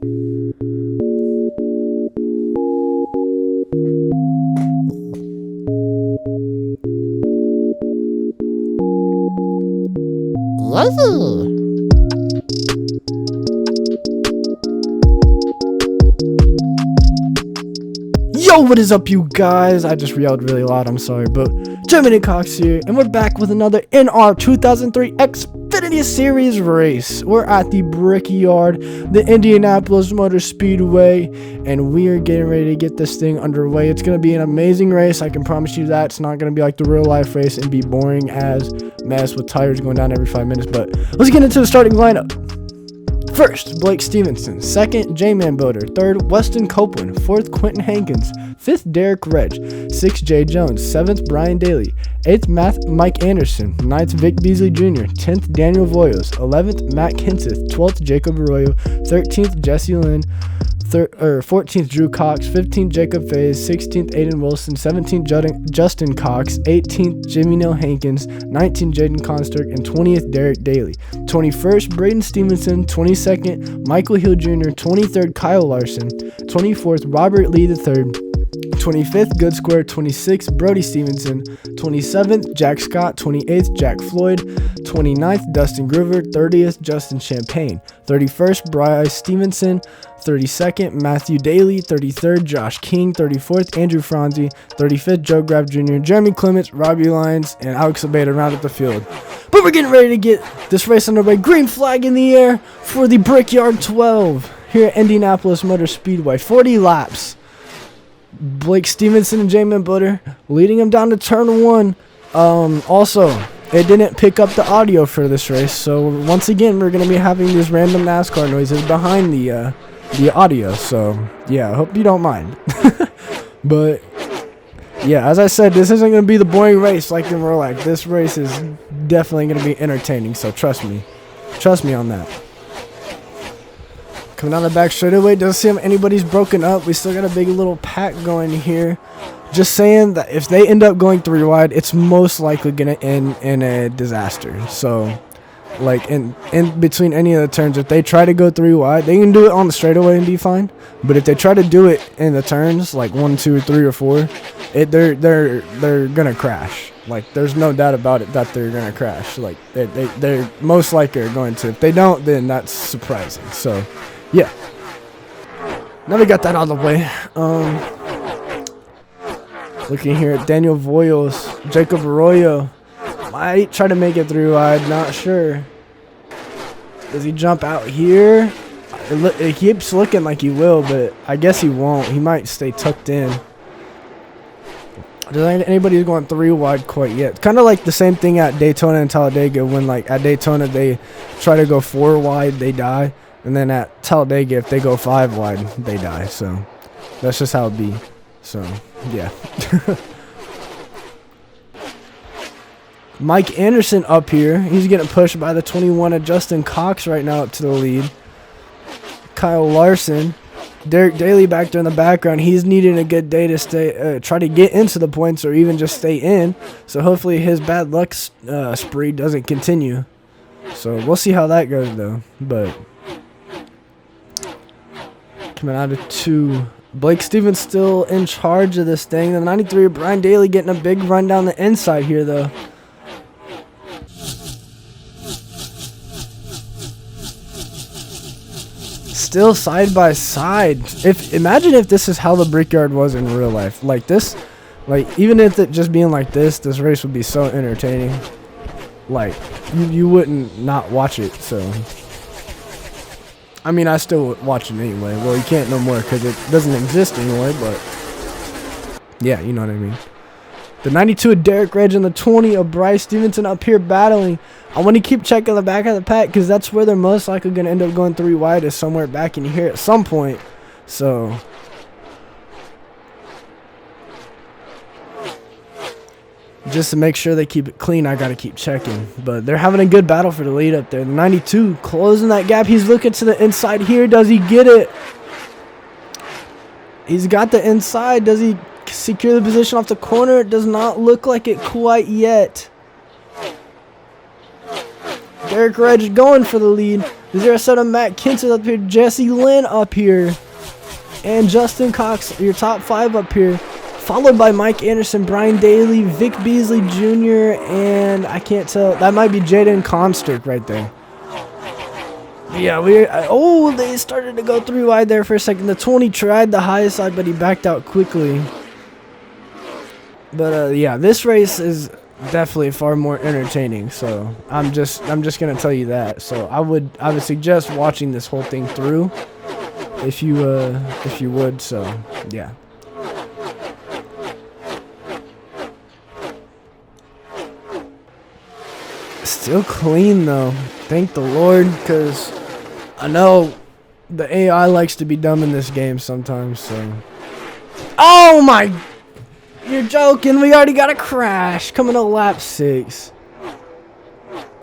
Yo, what is up, you guys? I just yelled really loud, I'm sorry, but Gemini Cox here, and we're back with another NR2003 Xfinity Series race. We're at the Brickyard, the Indianapolis Motor Speedway, and we are getting ready to get this thing underway. It's going to be an amazing race, I can promise you that. It's not going to be like the real life race and be boring as mess with tires going down every 5 minutes, but let's get into the starting lineup. First, Blake Stevenson. Second, J-Man Boater. Third, Weston Copeland. Fourth, Quentin Hankins. Fifth, Derek Reg. Sixth, Jay Jones. Seventh, Brian Daley. Eighth, Mike Anderson. Ninth, Vic Beasley Jr. 10th, Daniel Voyos. 11th, Matt Kenseth. 12th, Jacob Arroyo. 13th, Jesse Lynn. 14th, Drew Cox. 15th, Jacob Faze. 16th, Aiden Wilson. 17th, Justin Cox. 18th, Jimmy Neal Hankins. 19th, Jaden Consterk. And 20th, Derek Daley. 21st, Braden Stevenson. 22nd, Michael Hill Jr. 23rd, Kyle Larson. 24th, Robert Lee III. 25th, Good Square. 26th, Brody Stevenson. 27th, Jack Scott. 28th, Jack Floyd. 29th, Dustin Groover. 30th, Justin Champagne. 31st, Bryce Stevenson. 32nd, Matthew Daley. 33rd, Josh King. 34th, Andrew Franzi. 35th, Joe Graff Jr., Jeremy Clements, Robbie Lyons, and Alex Abeda round at the field. But we're getting ready to get this race underway. Green flag in the air for the Brickyard 12 here at Indianapolis Motor Speedway. 40 laps. Blake Stevenson and J-Man Butter leading him down to turn 1. Also, it didn't pick up the audio for this race, so once again, we're going to be having these random NASCAR noises behind the audio. So, yeah, I hope you don't mind. But, yeah, as I said, this isn't going to be the boring race like in real life. This race is definitely going to be entertaining, so trust me. Trust me on that. Coming down the back straightaway, doesn't seem anybody's broken up. We still got a big little pack going here. Just saying that if they end up going 3 wide, it's most likely going to end in a disaster. So, like, in between any of the turns, if they try to go 3 wide, they can do it on the straightaway and be fine. But if they try to do it in the turns, like 1, 2, 3, or 4, they're gonna crash. Like, there's no doubt about it that they're gonna crash. Like, they're most likely are going to. If they don't, then that's surprising. So, yeah. Now we got that out of the way. Looking here at Daniel Voyos, Jacob Arroyo. Might try to make it 3 wide, not sure. Does he jump out here? It keeps looking like he will, but I guess he won't. He might stay tucked in. Does anybody going 3 wide quite yet? Kind of like the same thing at Daytona and Talladega, when like at Daytona they try to go 4 wide, they die. And then at Talladega, if they go 5 wide, they die. So that's just how it be. So, yeah. Mike Anderson up here. He's getting pushed by the 21 of Justin Cox right now up to the lead. Kyle Larson. Derek Daley back there in the background. He's needing a good day to stay, try to get into the points or even just stay in. So hopefully his bad luck spree doesn't continue. So we'll see how that goes though. But coming out of 2. Blake Stevens still in charge of this thing. The 93 of Brian Daley getting a big run down the inside here though. Still side by side. Imagine if this is how the Brickyard was in real life. Like this, like even if it just being like this race would be so entertaining. Like you wouldn't not watch it. So I mean, I still would watch it anyway. Well, you can't no more because it doesn't exist anymore. But yeah, you know what I mean. The 92 of Derek Reg and the 20 of Bryce Stevenson up here battling. I want to keep checking the back of the pack because that's where they're most likely going to end up going 3 wide, is somewhere back in here at some point. So just to make sure they keep it clean, I got to keep checking. But they're having a good battle for the lead up there. The 92 closing that gap. He's looking to the inside here. Does he get it? He's got the inside. Does he secure the position off the corner? It does not look like it quite yet. Derek Reg going for the lead. The 07 Matt Kinson up here. Jesse Lynn up here. And Justin Cox, your top 5 up here. Followed by Mike Anderson, Brian Daley, Vic Beasley Jr., and I can't tell. That might be Jaden Constrick right there. Yeah, they started to go 3 wide there for a second. The 20 tried the high side, but he backed out quickly. But yeah, this race is definitely far more entertaining. So I'm just gonna tell you that. So I would suggest watching this whole thing through, if you would. So yeah. Still clean though, thank the Lord, because I know the AI likes to be dumb in this game sometimes. So, oh my, you're joking! We already got a crash coming to lap 6.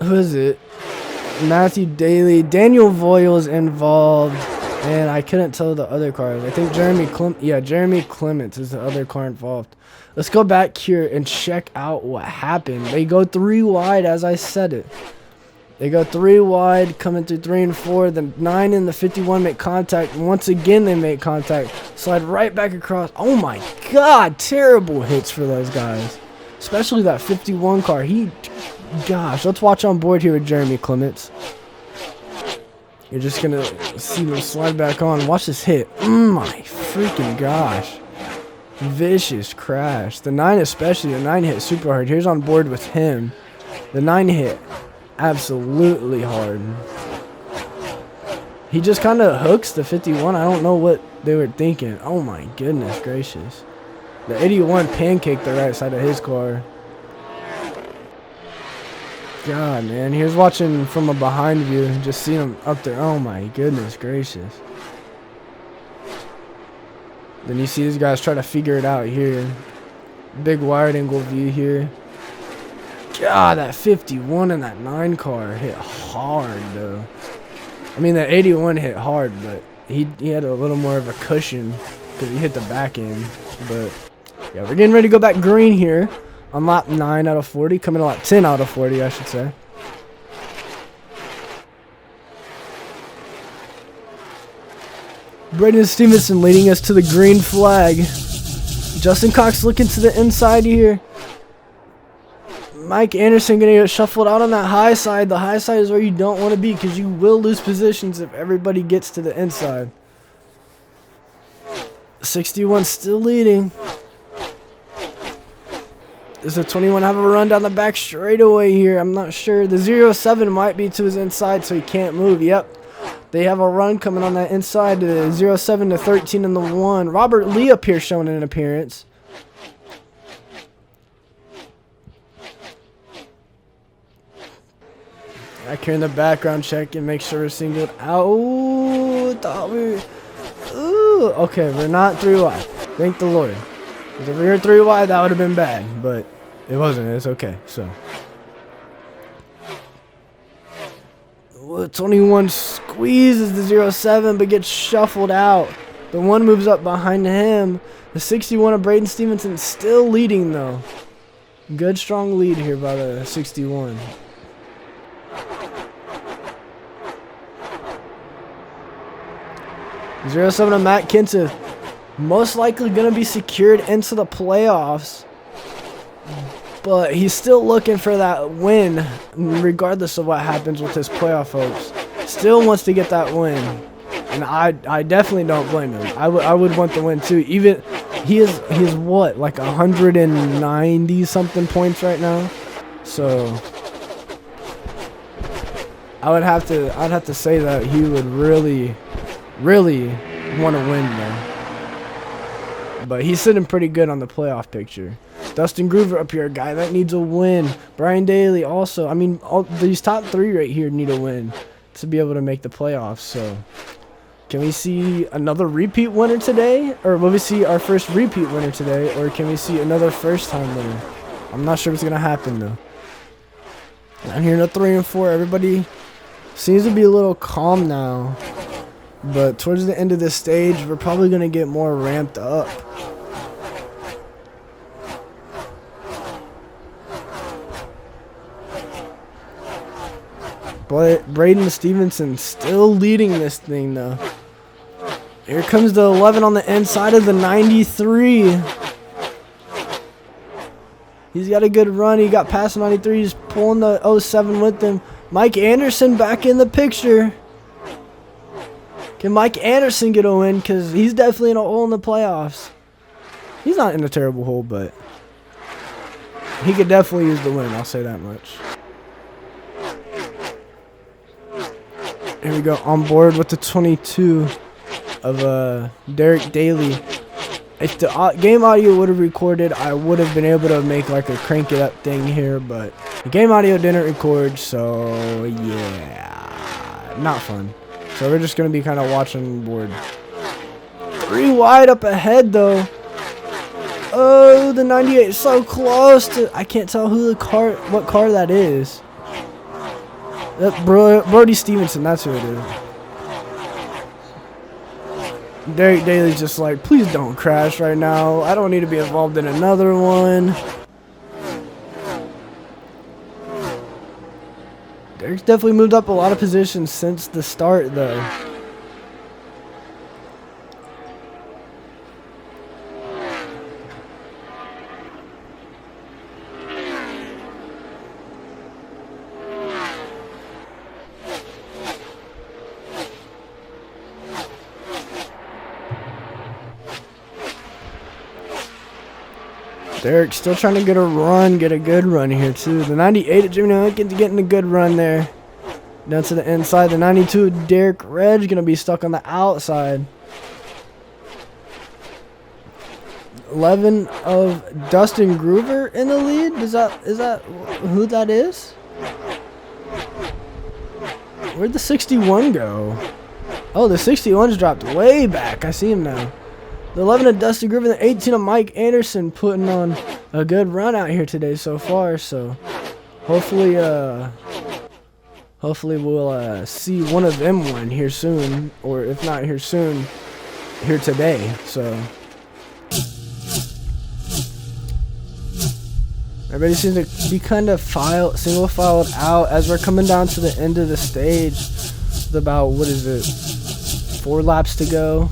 Who is it? Matthew Daley, Daniel Voyle is involved, and I couldn't tell the other cars. I think Jeremy Clements is the other car involved. Let's go back here and check out what happened. They go 3 wide, as I said it. They go 3 wide, coming through 3 and 4. The 9 and the 51 make contact. Once again, they make contact. Slide right back across. Oh my God, terrible hits for those guys. Especially that 51 car. Gosh, let's watch on board here with Jeremy Clements. You're just going to see them slide back on. Watch this hit. My freaking gosh. Vicious crash. The 9 especially. The 9 hit super hard. Here's on board with him. The 9 hit absolutely hard. He just kind of hooks the 51. I don't know what they were thinking. Oh my goodness gracious. The 81 pancaked the right side of his car. God, man. Here's watching from a behind view. Just see him up there. Oh my goodness gracious. Then you see these guys try to figure it out here. Big wide angle view here. God, that 51 and that 9 car hit hard, though. I mean, the 81 hit hard, but he had a little more of a cushion because he hit the back end. But, yeah, we're getting ready to go back green here on lap 9 out of 40. Coming to lap 10 out of 40, I should say. Braden Stevenson leading us to the green flag. Justin Cox looking to the inside here. Mike Anderson going to get shuffled out on that high side. The high side is where you don't want to be because you will lose positions if everybody gets to the inside. 61 still leading. Does the 21 have a run down the back straightaway here? I'm not sure. The 07 might be to his inside, so he can't move. Yep. They have a run coming on that inside. The 07 to 13 in the 1. Robert Lee up here showing an appearance. Back here in the background, check and make sure we're singled out. Oh, thought we were. Ooh, okay, we're not 3 wide. Thank the Lord. If we were 3 wide, that would have been bad, but it wasn't. It's okay. So, 21 squeezes the 07, but gets shuffled out. The 1 moves up behind him. The 61 of Braden Stevenson still leading, though. Good, strong lead here by the 61. The 07 of Matt Kinson most likely going to be secured into the playoffs. But he's still looking for that win, regardless of what happens with his playoff hopes. Still wants to get that win. And I definitely don't blame him. I would want the win too. Even he is what, like 190 something points right now. So I'd have to say that he would really want to win though. But he's sitting pretty good on the playoff picture. Dustin Groover up here, a guy that needs a win. Brian Daley also. I mean, all these top 3 right here need a win to be able to make the playoffs. So, can we see another repeat winner today? Or will we see our first repeat winner today? Or can we see another first-time winner? I'm not sure what's going to happen, though. Down here in the 3 and 4, everybody seems to be a little calm now. But towards the end of this stage, we're probably going to get more ramped up. Braden Stevenson still leading this thing, though. Here comes the 11 on the inside of the 93. He's got a good run. He got past 93. He's pulling the 07 with him. Mike Anderson back in the picture. Can Mike Anderson get a win? Because he's definitely in a hole in the playoffs. He's not in a terrible hole, but he could definitely use the win. I'll say that much. Here we go. On board with the 22 of Derek Daley. If the game audio would have recorded, I would have been able to make like a crank it up thing here, but the game audio didn't record, so yeah, not fun. So we're just going to be kind of watching board. 3 wide up ahead, though. Oh, the 98 is so close to... I can't tell who what car that is. That Brody Stevenson, that's who it is. Derek Daley's just like, please don't crash right now. I don't need to be involved in another one. Derek's definitely moved up a lot of positions since the start, though. Derek still trying to get a good run here too. The 98 of Jimmy Hunkins getting a good run there. Down to the inside. The 92 Derek Reg gonna be stuck on the outside. 11 of Dustin Groover in the lead. Is that who that is? Where'd the 61 go? Oh, the 61's dropped way back. I see him now. The 11 of Dustin Groover, the 18 of Mike Anderson putting on a good run out here today so far. So hopefully we'll see one of them win here soon, or if not here soon, here today. So everybody seems to be kind of single filed out as we're coming down to the end of the stage. With about, what is it, 4 laps to go.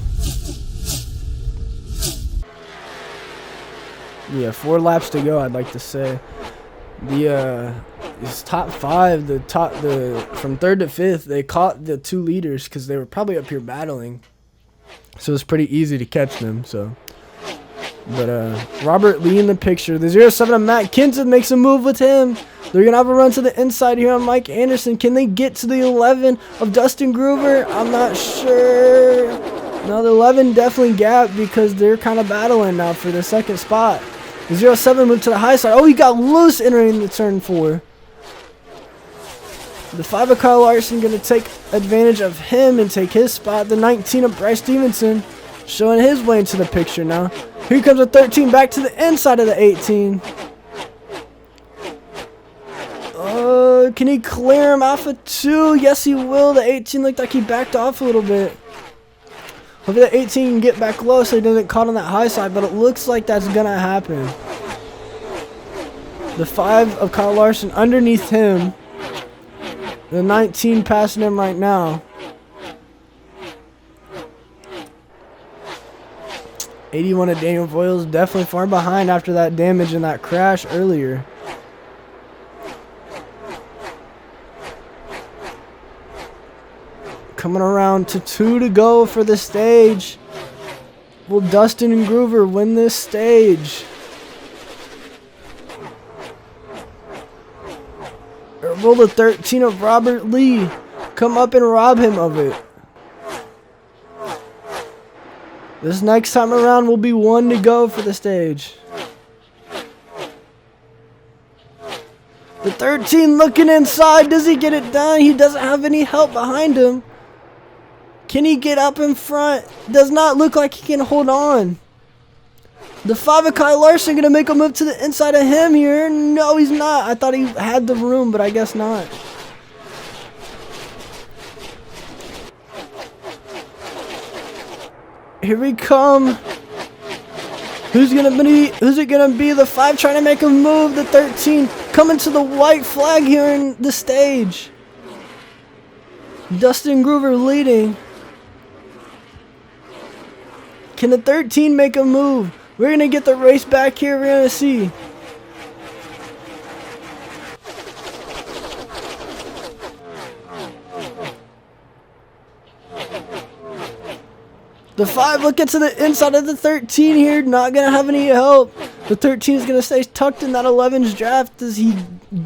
Yeah, 4 laps to go, I'd like to say. It's top 5, from 3rd to 5th, they caught the 2 leaders because they were probably up here battling. So it's pretty easy to catch them. So, but Robert Lee in the picture. The 07 of Matt Kinson makes a move with him. They're going to have a run to the inside here on Mike Anderson. Can they get to the 11 of Dustin Groover? I'm not sure. No, the 11 definitely gapped because they're kind of battling now for the 2nd spot. The 07 moved to the high side. Oh, he got loose entering the turn 4. The 5 of Kyle Larson going to take advantage of him and take his spot. The 19 of Bryce Stevenson showing his way into the picture now. Here comes the 13 back to the inside of the 18. Can he clear him off of 2? Yes, he will. The 18 looked like he backed off a little bit. Hopefully the 18 can get back low so he doesn't get caught on that high side, but it looks like that's going to happen. The 5 of Kyle Larson underneath him. The 19 passing him right now. 81 of Daniel Voiles definitely far behind after that damage and that crash earlier. Coming around to 2 to go for the stage. Will Dustin and Groover win this stage? Or will the 13 of Robert Lee come up and rob him of it? This next time around will be 1 to go for the stage. The 13 looking inside. Does he get it done? He doesn't have any help behind him. Can he get up in front? Does not look like he can hold on. The 5 of Kyle Larson going to make a move to the inside of him here. No, he's not. I thought he had the room, but I guess not. Here we come. Who's it gonna be? The 5 trying to make a move. The 13 coming to the white flag here in the stage. Dustin Groover leading. Can the 13 make a move? We're going to get the race back here. We're going to see. The 5 looking to the inside of the 13 here. Not going to have any help. The 13 is going to stay tucked in that 11's draft. Does he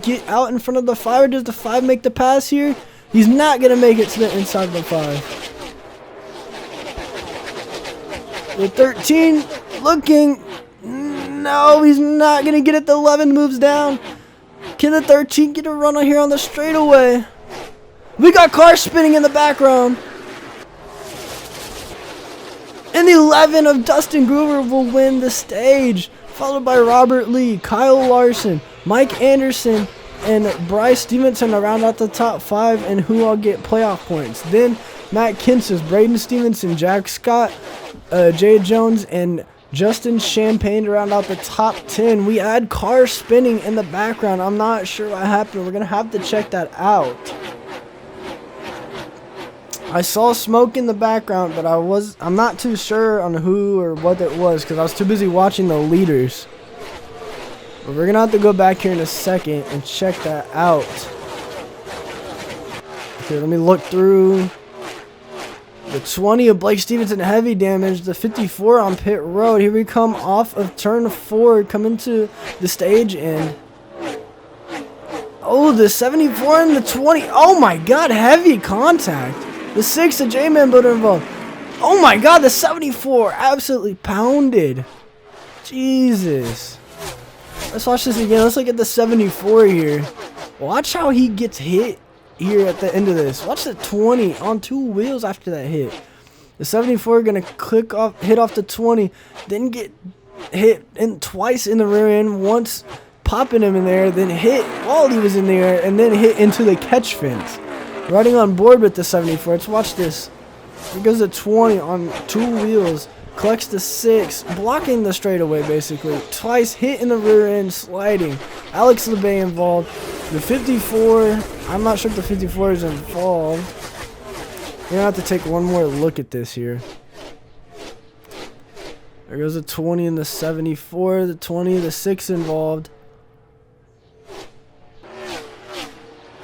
get out in front of the 5 or does the 5 make the pass here? He's not going to make it to the inside of the 5. The 13 looking. No, he's not going to get it. The 11 moves down. Can the 13 get a run on here on the straightaway? We got cars spinning in the background. And the 11 of Dustin Groover will win the stage, followed by Robert Lee, Kyle Larson, Mike Anderson, and Bryce Stevenson around out the top 5, and who all get playoff points. Then Matt Kenseth, Braden Stevenson, Jack Scott, Jay Jones, and Justin Champagne to round out the top 10. We had cars spinning in the background. I'm not sure what happened. We're going to have to check that out. I saw smoke in the background, but I'm not too sure on who or what it was because I was too busy watching the leaders. But we're going to have to go back here in a second and check that out. Okay, let me look through. The 20 of Blake Stevenson, heavy damage. The 54 on pit road. Here we come off of turn 4, coming to the stage end. Oh, the 74 and the 20. Oh my God, heavy contact. The 6 of J-Man Builder involved. Oh my God, the 74 absolutely pounded. Jesus. Let's watch this again. Let's look at the 74 here. Watch how he gets hit here at the end of this. Watch the 20 on 2 wheels after that hit. The 74 gonna hit off the 20, then get hit twice in the rear end, once popping him in there, then hit while he was in the air, and then hit into the catch fence. Riding on board with the 74. Let's watch this. Here goes the 20 on 2 wheels. Collects the 6, blocking the straightaway basically. Twice hit in the rear end, sliding. Alex LeBay involved. The 54, I'm not sure if the 54 is involved. We're going to have to take one more look at this here. There goes the 20 and the 74, the 20, the 6 involved.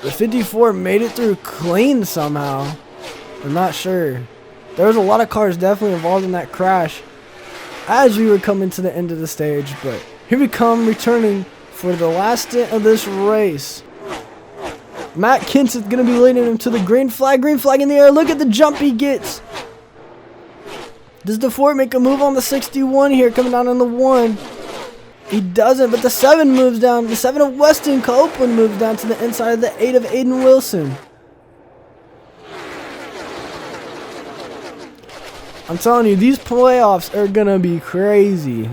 The 54 made it through clean somehow. I'm not sure. There was a lot of cars definitely involved in that crash as we were coming to the end of the stage. But here we come, returning for the last stint of this race. Matt Kenseth going to be leading him to the green flag in the air. Look at the jump he gets. Does the 4 make a move on the 61 here, coming down on the 1? He doesn't, but the 7 moves down. The 7 of Weston Copeland moves down to the inside of the 8 of Aiden Wilson. I'm telling you, these playoffs are going to be crazy.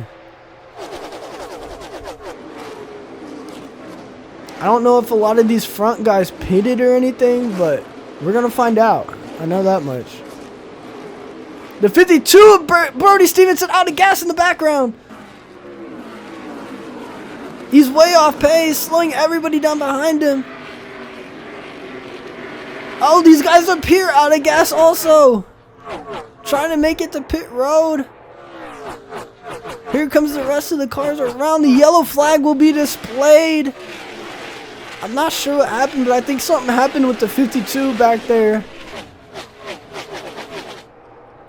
I don't know if a lot of these front guys pitted or anything, but we're going to find out. I know that much. The 52 of Brody Stevenson out of gas in the background. He's way off pace, slowing everybody down behind him. Oh, these guys up here out of gas also. Trying to make it to pit road. Here comes the rest of the cars around. The yellow flag will be displayed. I'm not sure what happened, but I think something happened with the 52 back there.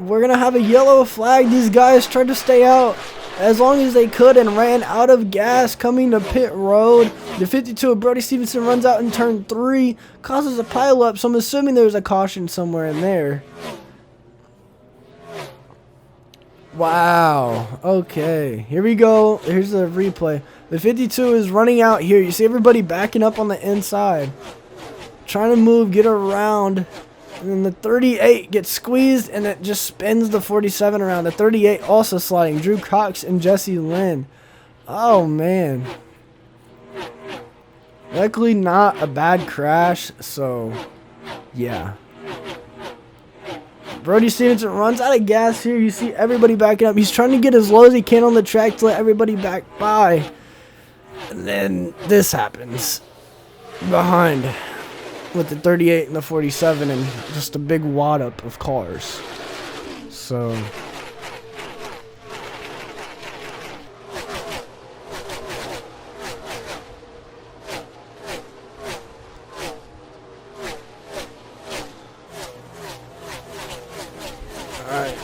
We're going to have a yellow flag. These guys tried to stay out as long as they could and ran out of gas coming to pit road. The 52 of Brody Stevenson runs out in turn 3, causes a pileup, so I'm assuming there's a caution somewhere in there. Wow. Okay. Here we go. Here's the replay. The 52 is running out here. You see everybody backing up on the inside. Trying to move, get around. And then the 38 gets squeezed and it just spins the 47 around. The 38 also sliding. Drew Cox and Jesse Lynn. Oh, man. Luckily not a bad crash. So, yeah. Brody Stevenson runs out of gas here. You see everybody backing up. He's trying to get as low as he can on the track to let everybody back by. And then this happens behind. with the 38 and the 47 and just a big wad up of cars. So alright.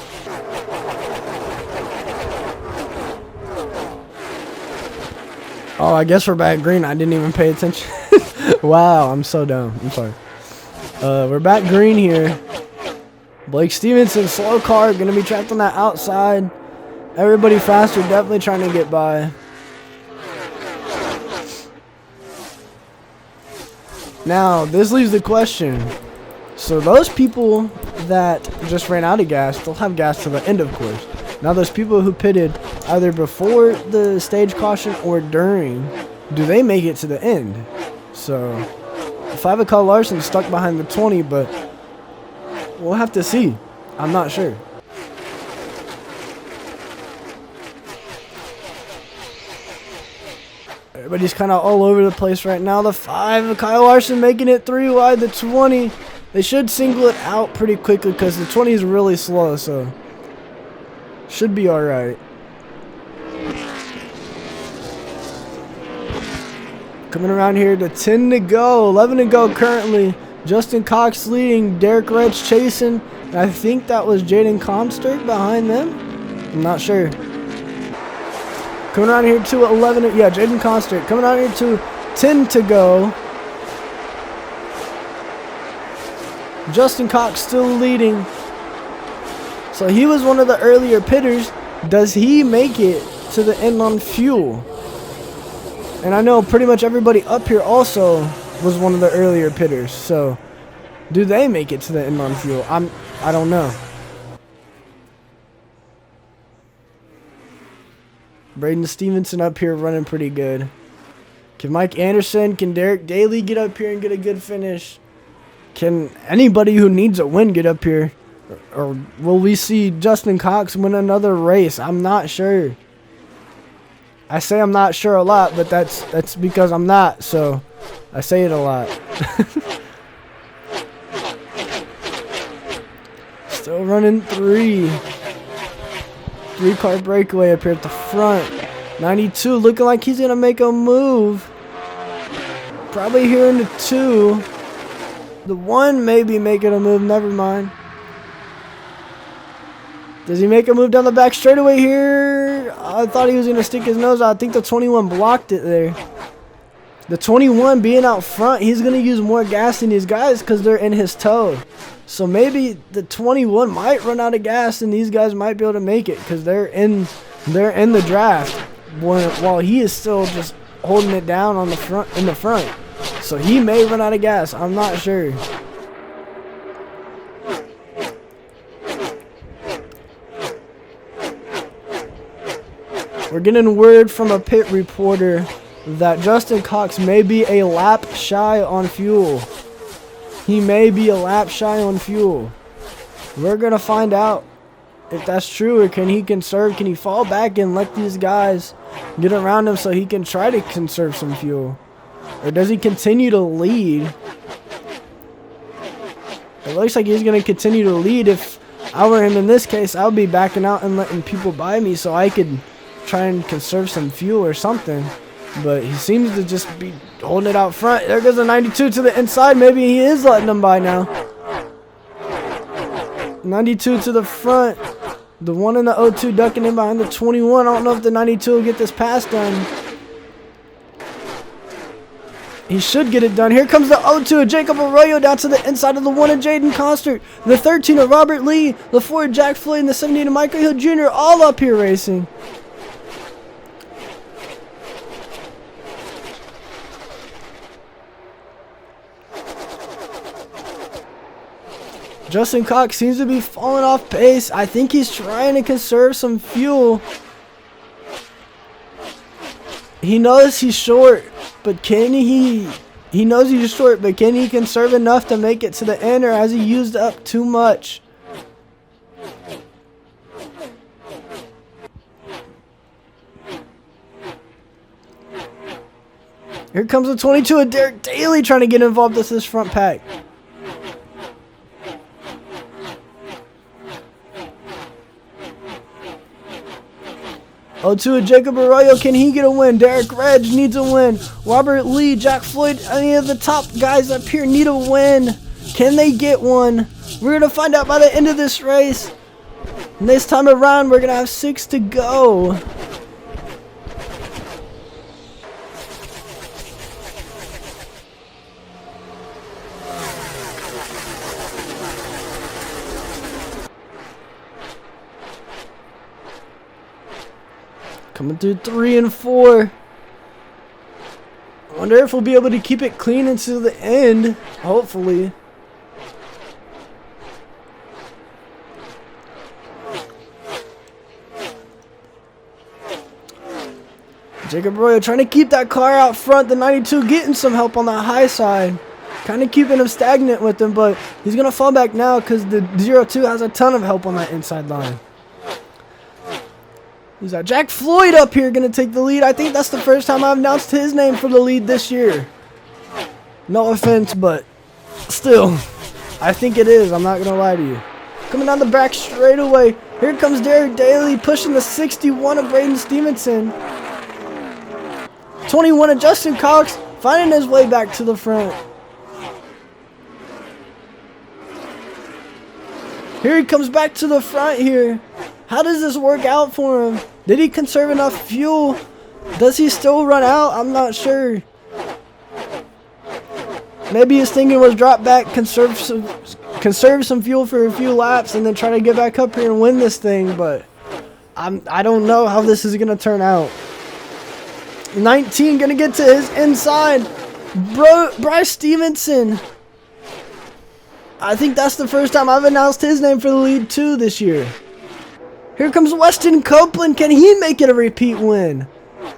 Oh, I guess we're back green. I didn't even pay attention. Wow, I'm so dumb. I'm sorry. We're back green here. Blake Stevenson, slow car, gonna be trapped on that outside. Everybody faster, definitely trying to get by. Now, this leaves the question. So those people that just ran out of gas, they'll have gas to the end, of course. Now, those people who pitted either before the stage caution or during, do they make it to the end? So, if I have a Kyle Larson stuck behind the 20, but we'll have to see. I'm not sure. Everybody's kind of all over the place right now. The 5, Kyle Larson making it 3 wide. The 20, they should single it out pretty quickly because the 20 is really slow, so should be all right. Coming around here to 10 to go, 11 to go currently. Justin Cox leading, Derek Red's chasing. I think that was Jaden Comster behind them. I'm not sure. Coming around here to 11, yeah, Jaden Comster. Coming around here to 10 to go. Justin Cox still leading. So he was one of the earlier pitters. Does he make it to the end on fuel? And I know pretty much everybody up here also was one of the earlier pitters. So, do they make it to the end on fuel? I don't know. Braden Stevenson up here running pretty good. Can Mike Anderson, can Derek Daley get up here and get a good finish? Can anybody who needs a win get up here? Or will we see Justin Cox win another race? I'm not sure. I say I'm not sure a lot, but that's because I'm not, so I say it a lot. Still running 3. 3-car breakaway up here at the front. 92 looking like he's going to make a move. Probably here in the 2. The 1 maybe making a move, never mind. Does he make a move down the back straightaway here? I thought he was going to stick his nose out. I think the 21 blocked it there. The 21 being out front, he's going to use more gas than these guys because they're in his toe. So maybe the 21 might run out of gas and these guys might be able to make it because they're in the draft while he is still just holding it down on the front. So he may run out of gas. I'm not sure. We're getting word from a pit reporter that Justin Cox may be a lap shy on fuel. He may be a lap shy on fuel. We're going to find out if that's true, or can he conserve? Can he fall back and let these guys get around him so he can try to conserve some fuel? Or does he continue to lead? It looks like he's going to continue to lead. If I were him in this case, I would be backing out and letting people by me so I could try and conserve some fuel or something. But he seems to just be holding it out front. There goes the 92 to the inside. Maybe he is letting them by now. 92 to the front. The 1 in the 02 ducking in behind the 21. I don't know if the 92 will get this pass done. He should get it done. Here comes the 02 of Jacob Arroyo down to the inside of the 1 of Jaden Costert. The 13 of Robert Lee. The 4 of Jack Floyd and the 17 of Michael Hill Jr. all up here racing. Justin Cox seems to be falling off pace. I think he's trying to conserve some fuel. He knows he's short, but can he knows he's short, but can he conserve enough to make it to the end, or has he used up too much? Here comes the 22 of Derek Daley trying to get involved with this front pack. Oh, two of Jacob Arroyo, can he get a win? Derek Reg needs a win. Robert Lee, Jack Floyd, any of the top guys up here need a win. Can they get one? We're going to find out by the end of this race. And this time around, we're going to have 6 to go. Coming through 3 and 4. I wonder if we'll be able to keep it clean until the end. Hopefully. Jacob Arroyo trying to keep that car out front. The 92 getting some help on that high side. Kind of keeping him stagnant with him, but he's going to fall back now because the 02 has a ton of help on that inside line. Who's that? Jack Floyd up here going to take the lead. I think that's the first time I've announced his name for the lead this year. No offense, but still, I think it is. I'm not going to lie to you. Coming down the back straightaway. Here comes Derek Daley pushing the 61 of Braden Stevenson. 21 of Justin Cox finding his way back to the front. Here he comes back to the front here. How does this work out for him? Did he conserve enough fuel? Does he still run out? I'm not sure. Maybe his thinking was drop back, conserve some fuel for a few laps, and then try to get back up here and win this thing. But I don't know how this is gonna turn out. 19 gonna get to his inside. Bryce Stevenson. I think that's the first time I've announced his name for the lead too this year. Here comes Weston Copeland. Can he make it a repeat win?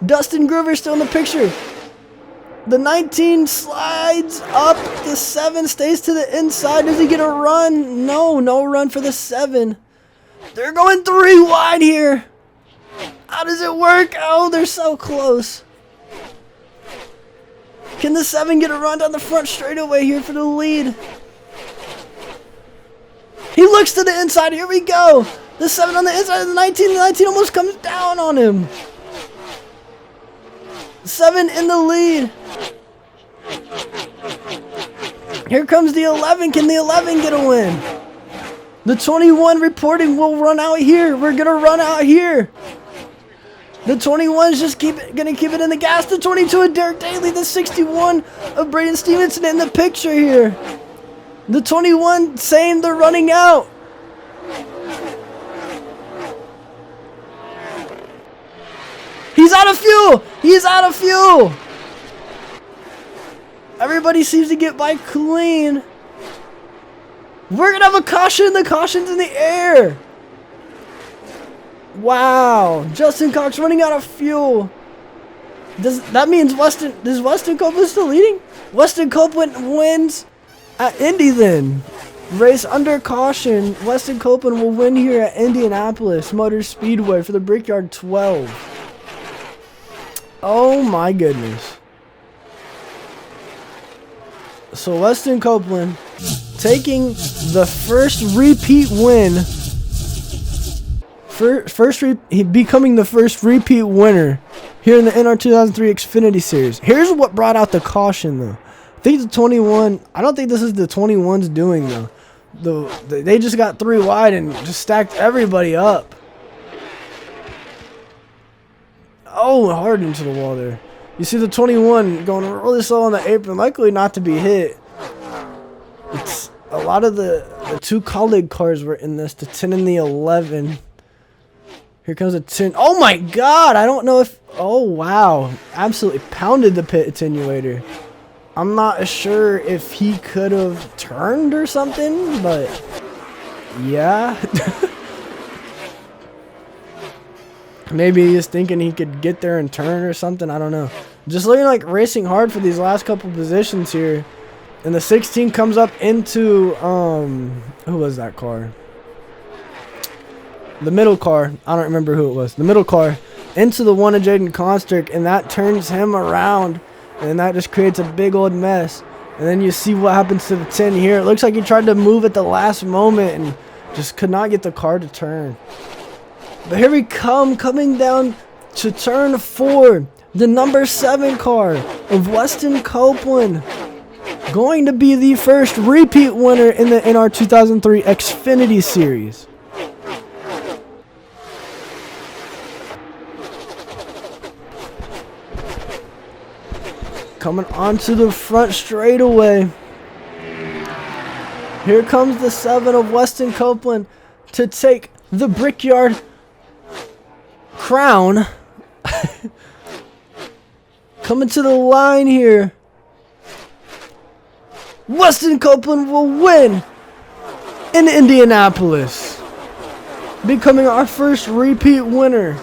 Dustin Groover still in the picture. The 19 slides up. The 7 stays to the inside. Does he get a run? No run for the 7. They're going 3 wide here. How does it work? Oh, they're so close. Can the 7 get a run down the front straightaway here for the lead? He looks to the inside. Here we go. The 7 on the inside of the 19. The 19 almost comes down on him. 7 in the lead. Here comes the 11. Can the 11 get a win? The 21 reporting will run out here. We're going to run out here. The 21 is just going to keep it in the gas. The 22 of Derek Daley. The 61 of Braden Stevenson in the picture here. The 21 saying they're running out. He's out of fuel. He's out of fuel. Everybody seems to get by clean. We're going to have a caution. The caution's in the air. Wow. Justin Cox running out of fuel. That means is Weston Copeland still leading? Weston Copeland wins at Indy then. Race under caution. Weston Copeland will win here at Indianapolis Motor Speedway for the Brickyard 12. Oh my goodness. So Weston Copeland taking the first repeat win. Becoming the first repeat winner here in the NR2003 Xfinity Series. Here's what brought out the caution though. I think the 21, I don't think this is the 21's doing though. They just got 3 wide and just stacked everybody up. Oh, hard into the wall there. You see the 21 going really slow on the apron, likely not to be hit. It's a lot of the 2 colleague cars were in this, the 10 and the 11. Here comes a 10. Oh my God, I don't know if, oh wow. Absolutely pounded the pit attenuator. I'm not sure if he could have turned or something, but yeah. Maybe he's thinking he could get there and turn or something. I don't know. Just looking like racing hard for these last couple positions here. And the 16 comes up into, who was that car? The middle car. I don't remember who it was. The middle car into the one of Jaden Constrick, and that turns him around and that just creates a big old mess. And then you see what happens to the 10 here. It looks like he tried to move at the last moment and just could not get the car to turn. But here we come, coming down to turn 4. The number 7 car of Weston Copeland, going to be the first repeat winner in the NR2003 Xfinity Series. Coming onto the front straightaway. Here comes the 7 of Weston Copeland to take the Brickyard crown. Coming to the line here. Weston Copeland will win in Indianapolis, becoming our first repeat winner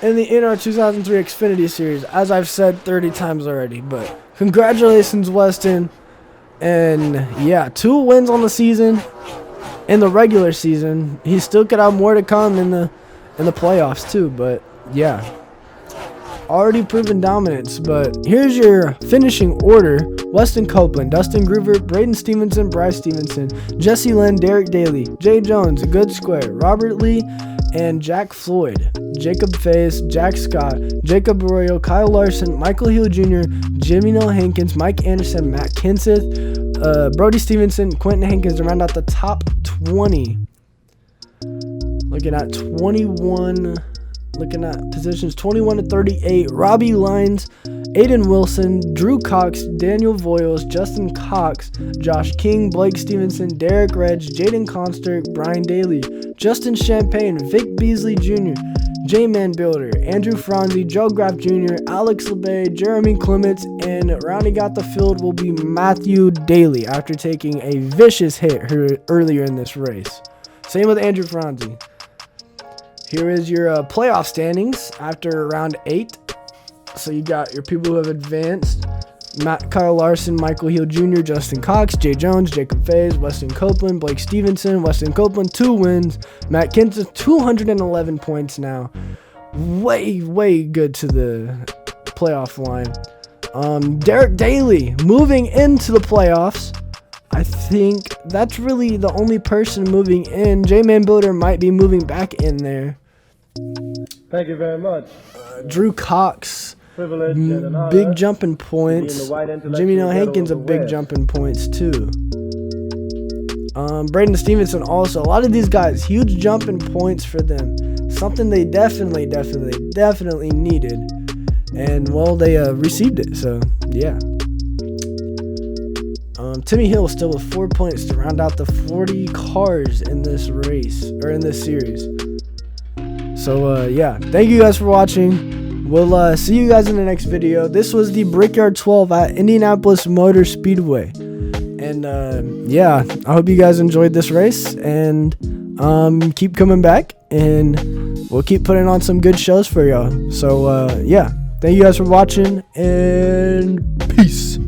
in the NR2003 Xfinity Series, as I've said 30 times already. But congratulations, Weston. And yeah, 2 wins on the season, in the regular season. He still could have more to come in the playoffs too. But yeah, already proven dominance. But here's your finishing order: Weston Copeland, Dustin Groover, Braden Stevenson, Bryce Stevenson, Jesse Lynn, Derek Daley, Jay Jones, Good Square, Robert Lee, and Jack Floyd, Jacob Faze, Jack Scott, Jacob Arroyo, Kyle Larson, Michael Hill Jr., Jimmy Noel Hankins, Mike Anderson, Matt Kenseth, Brody Stevenson, Quentin Hankins to round out the top 20. Looking at 21, looking at positions 21 to 38, Robbie Lines, Aiden Wilson, Drew Cox, Daniel Voiles, Justin Cox, Josh King, Blake Stevenson, Derek Reg, Jaden Conster, Brian Daley, Justin Champagne, Vic Beasley Jr., J-Man Builder, Andrew Franzi, Joe Graff Jr., Alex LeBay, Jeremy Clements, and rounding out the field will be Matthew Daley after taking a vicious hit earlier in this race. Same with Andrew Franzi. Here is your playoff standings after round 8. So you got your people who have advanced: Kyle Larson, Michael Hill Jr., Justin Cox, Jay Jones, Jacob Faze, Weston Copeland, Blake Stevenson. Weston Copeland 2 wins. Matt Kenseth 211 points now, way good to the playoff line. Derek Daley moving into the playoffs. I think that's really the only person moving in. J-Man Builder might be moving back in there. Thank you very much. Drew Cox, big jump in points. Jimmy Noel Hankins, a big jump in points too. Braden Stevenson also. A lot of these guys, huge jump in points for them. Something they definitely needed. And well, they received it. So yeah. Timmy Hill still with 4 points to round out the 40 cars in this race, or in this series. So yeah, thank you guys for watching. We'll see you guys in the next video. This was the Brickyard 12 at Indianapolis Motor Speedway. And yeah, I hope you guys enjoyed this race, and keep coming back, and we'll keep putting on some good shows for y'all. So yeah, thank you guys for watching, and peace.